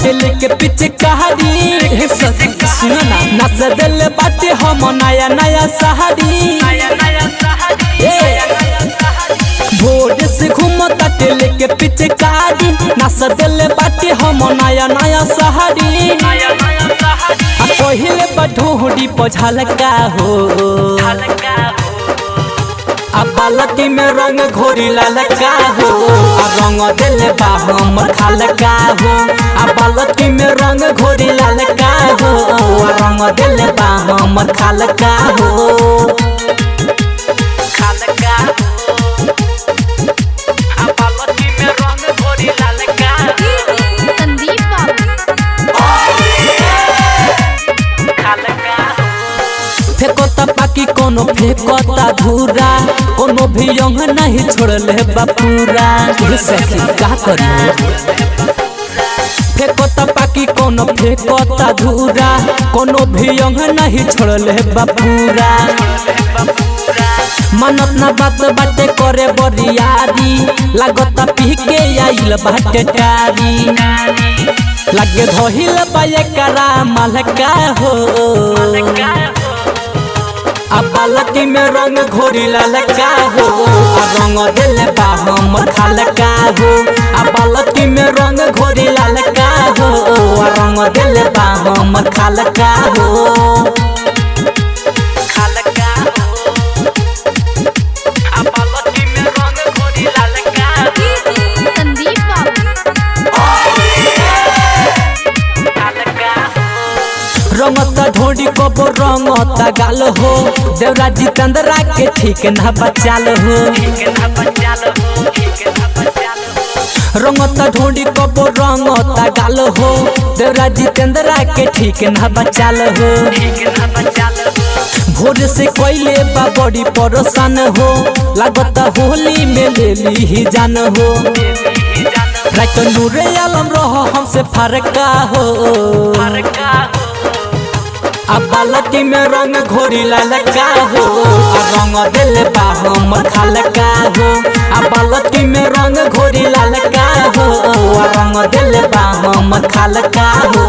बाटे लेके पीछे कहानी सुनो ना नस दिल बाटे हम नया नया सहारी भोर से घूमता लेके पीछे कहानी नस दिल बाटे हम नया नया सहारी पहिले बढोड़ी पझलका हो बालटी में रंग घोरी ललका हो रंग दिल बा हमर खालका हो बालटी में रंग घोरी ललका हो रंग दिल बा हमर खालका हो खालका बालटी में रंग घोरी ललका संदीप फेंकोता पाकी कोनो फेंकोता धूरा कोनो भी यंग नहीं छोड़ले बापूरा सखी का करी फेंकोता पाकी कोनो फेंकोता धूरा कोनो भी यंग नहीं छोड़ले बापूरा मनत ना बात बाटे करे बरियारी लागता पी के आइल बाटे टारी लगे धोहिल बाये करा मालका हो बालटी में रंग घोरी ललका हो रंग दिल बा हमर खालका हो बालटी में रंग घोरी ललका हो रंग दिल बा हमर खालका हो खालका बालटी में रंग घोरी ललका संदीप रंगता ढोड़ी कबो रंगता गाल हो देवरा जितेंद्रा के ठीक ना बचाल हो रंगता ढोड़ी कबो रंगता गाल हो देवरा जितेंद्रा के ठीक ना बचाल हो भोर से कोयले बा बड़ी परेशान हो लागता होली में ले ली ही जान हो रात नूरे आलम रहो हमसे फरका हो बालटी में रंग घोरी ललका हो रंग दिल बा हमर खालका हो बालटी में रंग घोरी ललका हो रंग दिल बा हमर खालका हो।